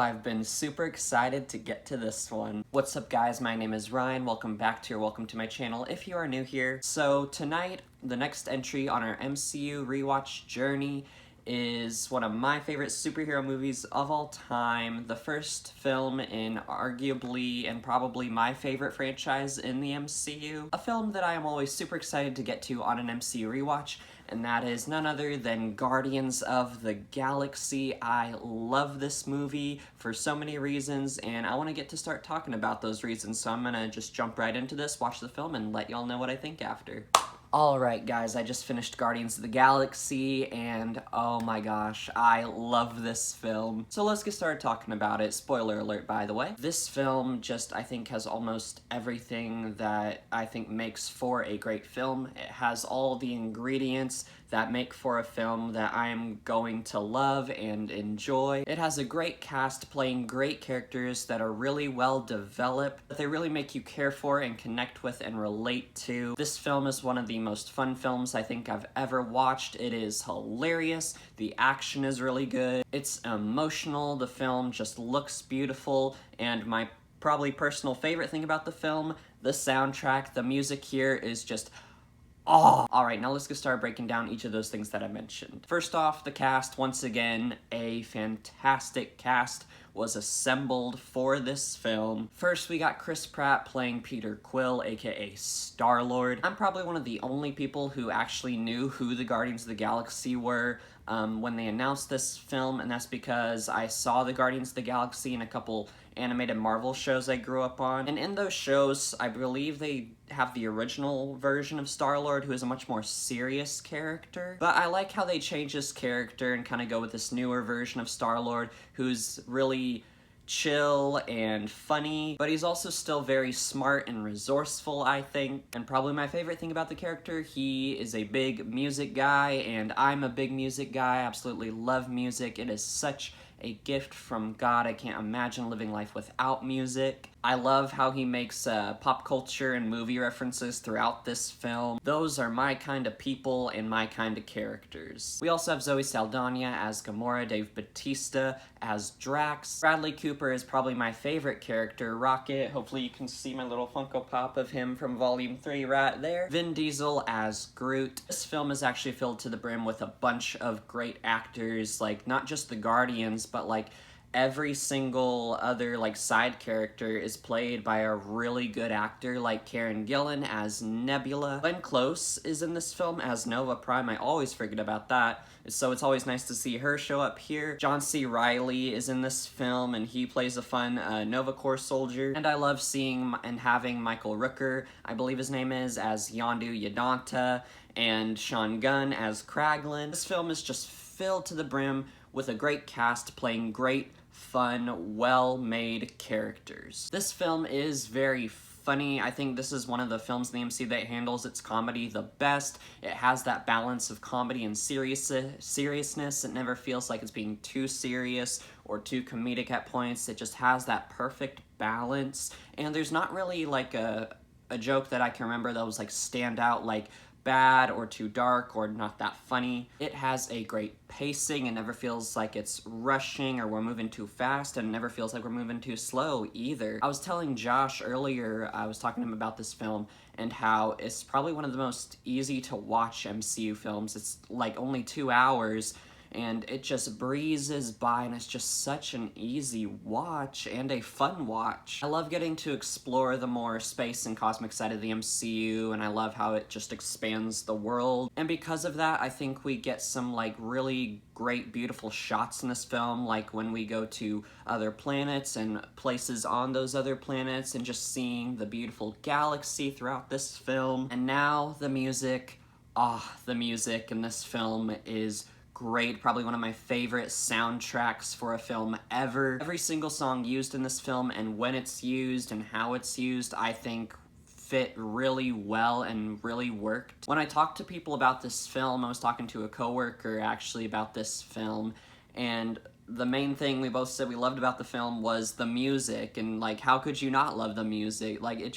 I've been super excited to get to this one. What's up guys, my name is Ryan, welcome to my channel if you are new here. So tonight, the next entry on our MCU rewatch journey is one of my favorite superhero movies of all time, the first film in arguably and probably my favorite franchise in the MCU, a film that I am always super excited to get to on an MCU rewatch, and that is none other than Guardians of the Galaxy. I love this movie for so many reasons, and I want to get to start talking about those reasons, so I'm gonna just jump right into this, watch the film, and let y'all know what I think after. Alright guys, I just finished Guardians of the Galaxy, and oh my gosh, I love this film. So let's get started talking about it. Spoiler alert, by the way. This film just, I think, has almost everything that I think makes for a great film. It has all the ingredients that make for a film that I am going to love and enjoy. It has a great cast playing great characters that are really well developed, that they really make you care for and connect with and relate to. This film is one of the most fun films I think I've ever watched. It is hilarious, the action is really good, it's emotional, the film just looks beautiful, and my probably personal favorite thing about the film, the soundtrack, the music here is just oh! Alright, now let's get started breaking down each of those things that I mentioned. First off, the cast. Once again, a fantastic cast was assembled for this film. First, we got Chris Pratt playing Peter Quill, aka Star-Lord. I'm probably one of the only people who actually knew who the Guardians of the Galaxy were when they announced this film, and that's because I saw the Guardians of the Galaxy in a couple animated Marvel shows I grew up on. And in those shows, I believe they have the original version of Star-Lord, who is a much more serious character. But I like how they change his character and kind of go with this newer version of Star-Lord, who's really chill and funny, but he's also still very smart and resourceful, I think. And probably my favorite thing about the character, he is a big music guy, and I'm a big music guy. I absolutely love music. It is such a gift from God. I can't imagine living life without music. I love how he makes pop culture and movie references throughout this film. Those are my kind of people and my kind of characters. We also have Zoe Saldana as Gamora, Dave Bautista as Drax. Bradley Cooper is probably my favorite character, Rocket. Hopefully you can see my little Funko Pop of him from Volume 3 right there. Vin Diesel as Groot. This film is actually filled to the brim with a bunch of great actors, like not just the Guardians, but like every single other like side character is played by a really good actor, like Karen Gillan as Nebula. Glenn Close is in this film as Nova Prime. I always forget about that, so it's always nice to see her show up here. John C. Reilly is in this film, and he plays a fun Nova Corps soldier. And I love seeing and having Michael Rooker, I believe his name is, as Yondu Yadanta, and Sean Gunn as Kraglin. This film is just filled to the brim with a great cast playing great, fun, well-made characters. This film is very funny. I think this is one of the films in the MCU that handles its comedy the best. It has that balance of comedy and seriousness. It never feels like it's being too serious or too comedic at points. It just has that perfect balance. And there's not really like a joke that I can remember that was like stand out, like bad or too dark or not that funny. It has a great pacing. It never feels like it's rushing or we're moving too fast, and it never feels like we're moving too slow either. I was telling Josh earlier, I was talking to him about this film and how it's probably one of the most easy to watch MCU films. It's like only 2 hours, and it just breezes by, and it's just such an easy watch and a fun watch. I love getting to explore the more space and cosmic side of the MCU, and I love how it just expands the world. And because of that, I think we get some like really great, beautiful shots in this film, like when we go to other planets and places on those other planets, and just seeing the beautiful galaxy throughout this film. And now the music. The music in this film is great, probably one of my favorite soundtracks for a film ever. Every single song used in this film, and when it's used and how it's used, I think fit really well and really worked. When I talked to people about this film, I was talking to a coworker actually about this film, and the main thing we both said we loved about the film was the music, and like how could you not love the music? Like it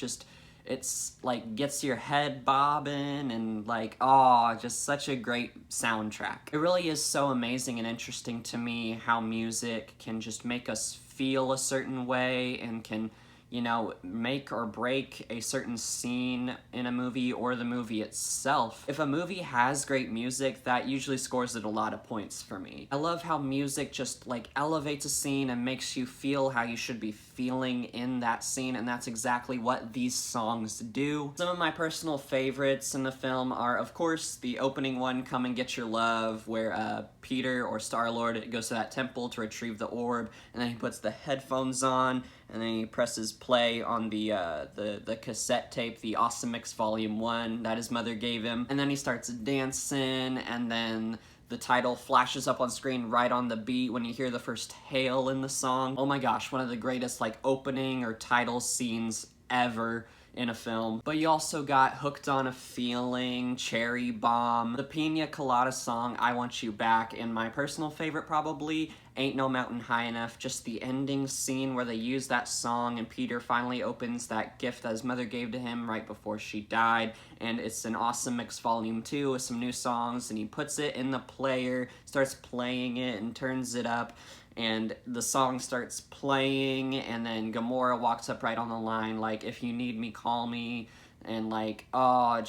It's like gets your head bobbing and like, oh, just such a great soundtrack. It really is so amazing and interesting to me how music can just make us feel a certain way and can, you know, make or break a certain scene in a movie or the movie itself. If a movie has great music, that usually scores it a lot of points for me. I love how music just like elevates a scene and makes you feel how you should be feeling in that scene, and that's exactly what these songs do. Some of my personal favorites in the film are, of course, the opening one, Come and Get Your Love, where Peter, or Star-Lord, goes to that temple to retrieve the orb, and then he puts the headphones on, and then he presses play on the cassette tape, the Awesome Mix Volume 1 that his mother gave him, and then he starts dancing, and then the title flashes up on screen right on the beat when you hear the first hail in the song. Oh my gosh, one of the greatest like opening or title scenes ever in a film. But you also got Hooked on a Feeling, Cherry Bomb, the Pina Colada song, I Want You Back, and my personal favorite probably, Ain't No Mountain High Enough. Just the ending scene where they use that song and Peter finally opens that gift that his mother gave to him right before she died, and it's an Awesome Mix Volume 2 with some new songs, and he puts it in the player, starts playing it and turns it up, and the song starts playing, and then Gamora walks up right on the line like, if you need me, call me, and like, oh,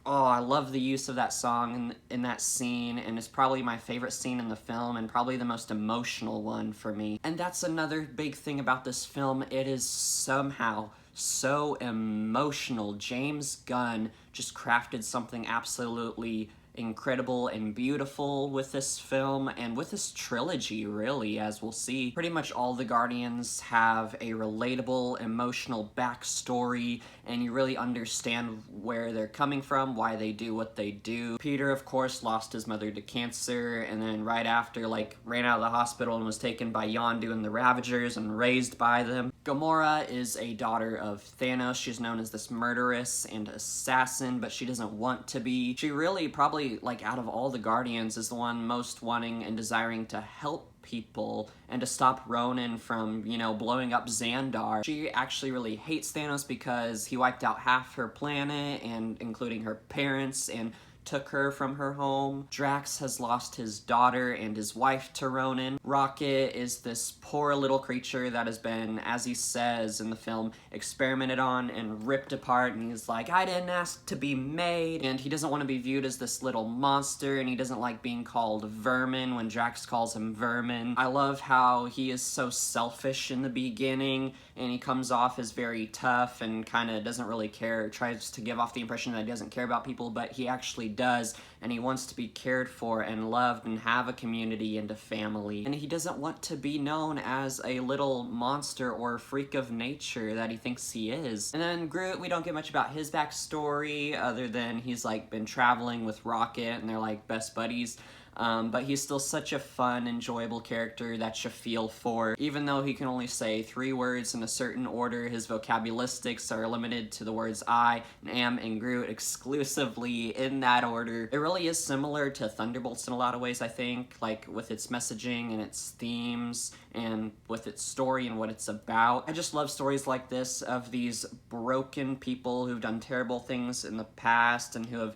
I love the use of that song in that scene, and it's probably my favorite scene in the film, and probably the most emotional one for me. And that's another big thing about this film, it is somehow so emotional. James Gunn just crafted something absolutely incredible and beautiful with this film and with this trilogy, really, as we'll see. Pretty much all the Guardians have a relatable, emotional backstory, and you really understand where they're coming from, why they do what they do. Peter, of course, lost his mother to cancer, and then right after, like, ran out of the hospital and was taken by Yondu and the Ravagers and raised by them. Gamora is a daughter of Thanos. She's known as this murderess and assassin, but she doesn't want to be. She really probably, like, out of all the Guardians, is the one most wanting and desiring to help people and to stop Ronan from, you know, blowing up Xandar. She actually really hates Thanos because he wiped out half her planet, and including her parents, and took her from her home. Drax has lost his daughter and his wife to Ronan. Rocket is this poor little creature that has been, as he says in the film, experimented on and ripped apart, and he's like, I didn't ask to be made, and he doesn't want to be viewed as this little monster, and he doesn't like being called Vermin when Drax calls him Vermin. I love how he is so selfish in the beginning, and he comes off as very tough and kind of doesn't really care, tries to give off the impression that he doesn't care about people, but he actually does, and he wants to be cared for and loved and have a community and a family. And he doesn't want to be known as a little monster or freak of nature that he thinks he is. And then Groot, we don't get much about his backstory other than he's like been traveling with Rocket and they're like best buddies. But he's still such a fun, enjoyable character that you feel for. Even though he can only say 3 words in a certain order, his vocabularistics are limited to the words I, and am, and Groot exclusively in that order. It really is similar to Thunderbolts in a lot of ways, I think, like with its messaging and its themes and with its story and what it's about. I just love stories like this of these broken people who've done terrible things in the past and who have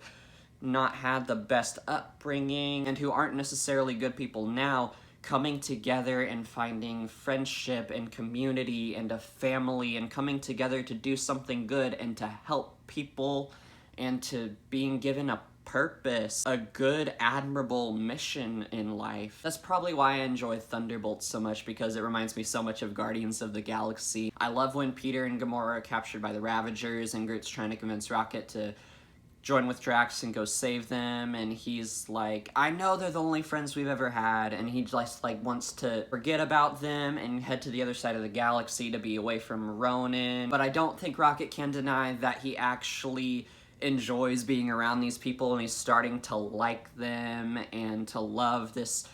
not had the best upbringing and who aren't necessarily good people now, coming together and finding friendship and community and a family and coming together to do something good and to help people and to being given a purpose, a good, admirable mission in life. That's probably why I enjoy Thunderbolts so much, because it reminds me so much of Guardians of the Galaxy. I love when Peter and Gamora are captured by the Ravagers and Groot's trying to convince Rocket to join with Drax and go save them, and he's like, I know they're the only friends we've ever had, and he just like wants to forget about them and head to the other side of the galaxy to be away from Ronan. But I don't think Rocket can deny that he actually enjoys being around these people, and he's starting to like them and to love this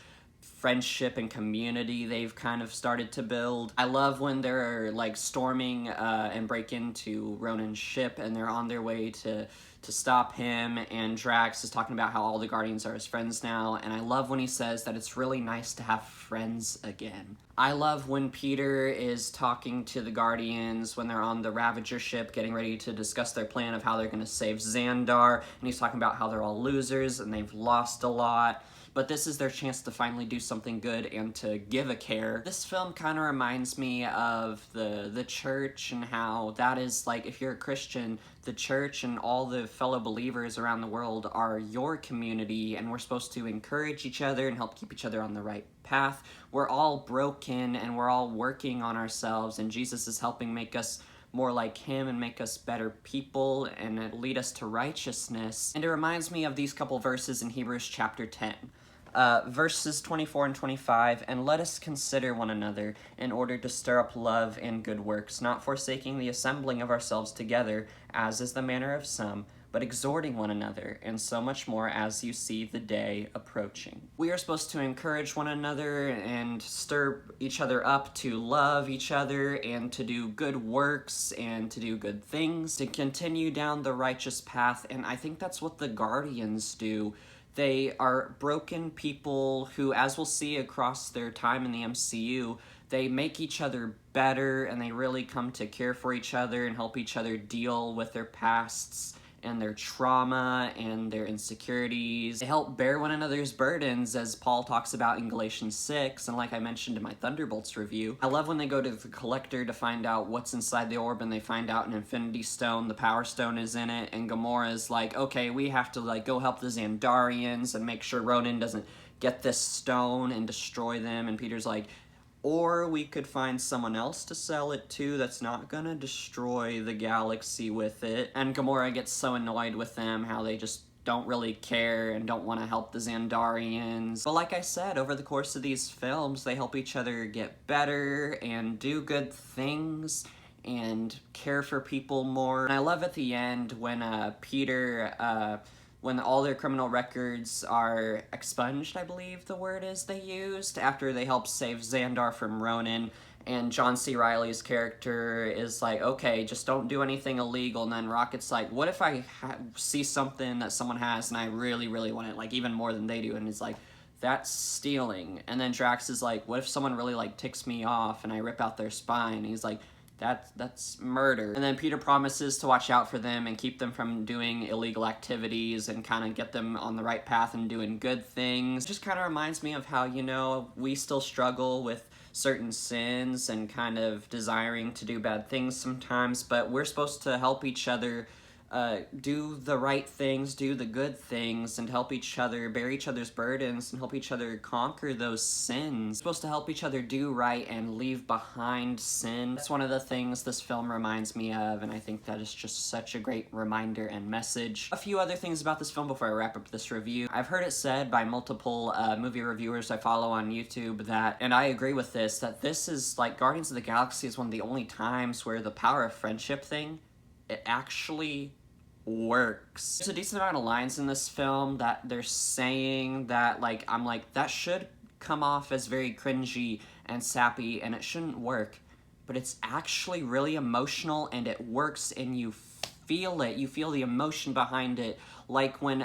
friendship and community they've kind of started to build. I love when they're like storming and break into Ronan's ship and they're on their way to stop him, and Drax is talking about how all the Guardians are his friends now, and I love when he says that it's really nice to have friends again. I love when Peter is talking to the Guardians when they're on the Ravager ship getting ready to discuss their plan of how they're going to save Xandar, and he's talking about how they're all losers and they've lost a lot, but this is their chance to finally do something good and to give a care. This film kind of reminds me of the church, and how that is, like, if you're a Christian, the church and all the fellow believers around the world are your community, and we're supposed to encourage each other and help keep each other on the right path. We're all broken and we're all working on ourselves, and Jesus is helping make us more like him and make us better people and lead us to righteousness. And it reminds me of these couple verses in Hebrews chapter 10. Verses 24 and 25, and let us consider one another in order to stir up love and good works, not forsaking the assembling of ourselves together, as is the manner of some, but exhorting one another, and so much more as you see the day approaching. We are supposed to encourage one another and stir each other up to love each other and to do good works and to do good things, to continue down the righteous path, and I think that's what the Guardians do. They are broken people who, as we'll see across their time in the MCU, they make each other better, and they really come to care for each other and help each other deal with their pasts and their trauma and their insecurities. They help bear one another's burdens, as Paul talks about in Galatians 6, and like I mentioned in my Thunderbolts review. I love when they go to the Collector to find out what's inside the orb, and they find out an Infinity Stone, the Power Stone, is in it, and Gamora's like, okay, we have to like go help the Xandarians and make sure Ronan doesn't get this stone and destroy them, and Peter's like, or we could find someone else to sell it to that's not gonna destroy the galaxy with it. And Gamora gets so annoyed with them, how they just don't really care and don't want to help the Xandarians. But like I said, over the course of these films, they help each other get better and do good things and care for people more. And I love at the end when Peter, when all their criminal records are expunged, I believe the word is they used, after they help save Xandar from Ronan, and John C. Reilly's character is like, okay, just don't do anything illegal, and then Rocket's like, what if I see something that someone has and I really, really want it, like even more than they do, and he's like, that's stealing. And then Drax is like, what if someone really like ticks me off and I rip out their spine? And he's like, that's murder. And then Peter promises to watch out for them and keep them from doing illegal activities and kind of get them on the right path and doing good things. It just kind of reminds me of how, you know, we still struggle with certain sins and kind of desiring to do bad things sometimes, but we're supposed to help each other do the right things, do the good things, and help each other, bear each other's burdens, and help each other conquer those sins. We're supposed to help each other do right and leave behind sin. That's one of the things this film reminds me of, and I think that is just such a great reminder and message. A few other things about this film before I wrap up this review. I've heard it said by multiple movie reviewers I follow on YouTube that, and I agree with this, that this is, like, Guardians of the Galaxy is one of the only times where the power of friendship thing, it actually works. There's a decent amount of lines in this film that they're saying that, like, I'm like, that should come off as very cringy and sappy and it shouldn't work, but it's actually really emotional and it works, and you feel it. You feel the emotion behind it, like when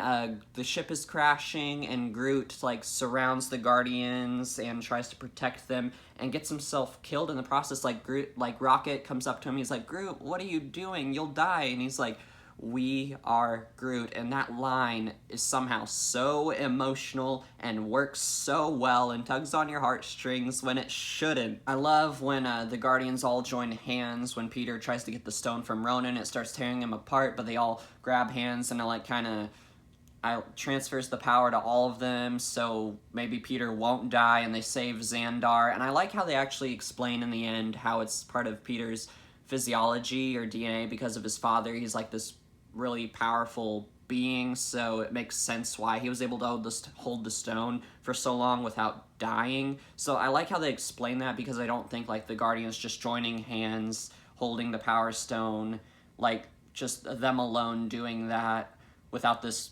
the ship is crashing and Groot like surrounds the Guardians and tries to protect them and gets himself killed in the process. Like Rocket comes up to him, he's like, Groot, what are you doing? You'll die. And he's like, we are Groot, and that line is somehow so emotional and works so well and tugs on your heartstrings when it shouldn't. I love when the Guardians all join hands when Peter tries to get the stone from Ronan. It starts tearing him apart, but they all grab hands and it like kind of transfers the power to all of them, so maybe Peter won't die, and they save Xandar. And I like how they actually explain in the end how it's part of Peter's physiology or DNA because of his father. He's like this really powerful being, so it makes sense why he was able to hold the stone for so long without dying. So I like how they explain that, because I don't think like the Guardians just joining hands holding the Power Stone, like just them alone doing that without this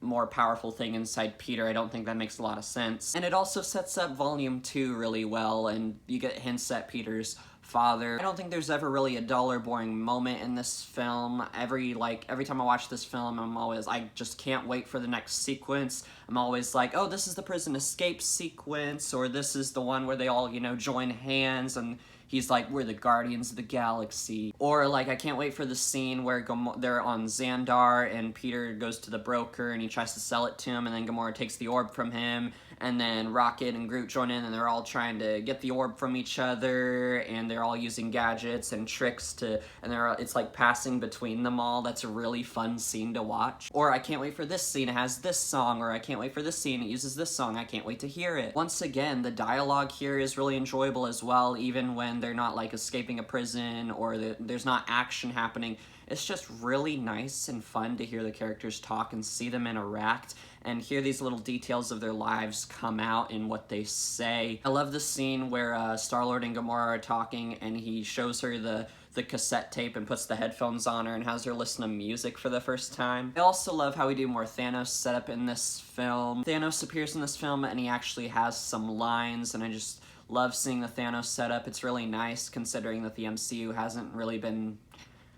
more powerful thing inside Peter. I don't think that makes a lot of sense. And it also sets up Volume 2 really well, and you get hints at Peter's father. I don't think there's ever really a dull or boring moment in this film. Every time I watch this film, I just can't wait for the next sequence. I'm always like, oh, this is the prison escape sequence, or this is the one where they all, join hands, and he's like, we're the Guardians of the Galaxy. Or, like, I can't wait for the scene where they're on Xandar, and Peter goes to the broker, and he tries to sell it to him, and then Gamora takes the orb from him, and then Rocket and Groot join in, and they're all trying to get the orb from each other, and they're all using gadgets and tricks it's like passing between them all. That's a really fun scene to watch. Or I can't wait for this scene, it has this song, or I can't wait for this scene, it uses this song, I can't wait to hear it. Once again, the dialogue here is really enjoyable as well, even when they're not like escaping a prison or there's not action happening. It's just really nice and fun to hear the characters talk and see them interact and hear these little details of their lives come out in what they say. I love the scene where Star-Lord and Gamora are talking, and he shows her the cassette tape and puts the headphones on her and has her listen to music for the first time. I also love how we do more Thanos setup in this film. Thanos appears in this film and he actually has some lines, and I just love seeing the Thanos setup. It's really nice considering that the MCU hasn't really been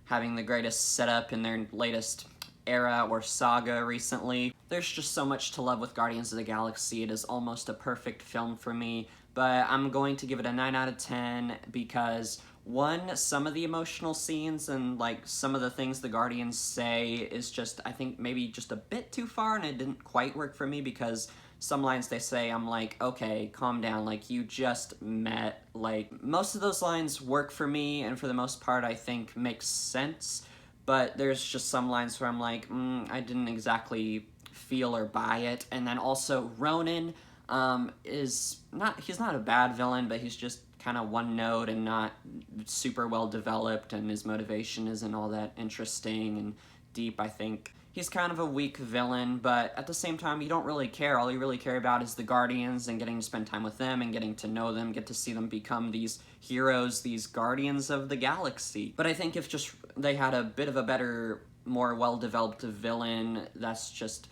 having the greatest setup in their latest era or saga recently. There's just so much to love with Guardians of the Galaxy. It is almost a perfect film for me, but I'm going to give it a 9 out of 10 because one, some of the emotional scenes and like some of the things the Guardians say is just, I think maybe just a bit too far, and it didn't quite work for me because some lines they say, I'm like, okay, calm down, like, you just met. Like, most of those lines work for me, and for the most part, I think makes sense, but there's just some lines where I'm like, I didn't exactly feel or buy it. And then also, Ronan he's not a bad villain, but he's just kind of one note and not super well developed, and his motivation isn't all that interesting and deep, I think. He's kind of a weak villain, but at the same time, you don't really care. All you really care about is the Guardians and getting to spend time with them and getting to know them, get to see them become these heroes, these Guardians of the Galaxy. But I think if just they had a bit of a better, more well-developed villain, that's just...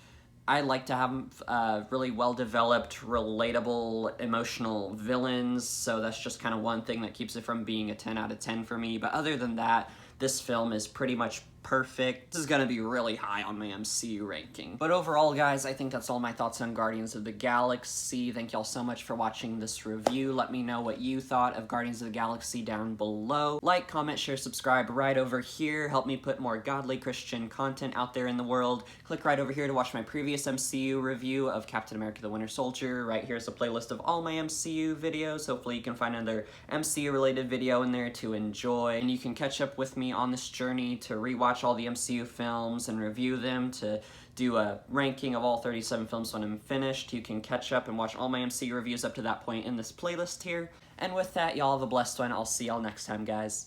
I like to have really well-developed, relatable, emotional villains, so that's just kind of one thing that keeps it from being a 10 out of 10 for me. But other than that, this film is pretty much perfect. This is gonna be really high on my MCU ranking. But overall, guys, I think that's all my thoughts on Guardians of the Galaxy. Thank y'all so much for watching this review. Let me know what you thought of Guardians of the Galaxy down below. Like, comment, share, subscribe right over here. Help me put more godly Christian content out there in the world. Click right over here to watch my previous MCU review of Captain America the Winter Soldier. Right here's a playlist of all my MCU videos. Hopefully you can find another MCU related video in there to enjoy. And you can catch up with me on this journey to rewatch all the MCU films and review them, to do a ranking of all 37 films when I'm finished. You can catch up and watch all my MCU reviews up to that point in this playlist here. And with that, y'all have a blessed one. I'll see y'all next time, guys.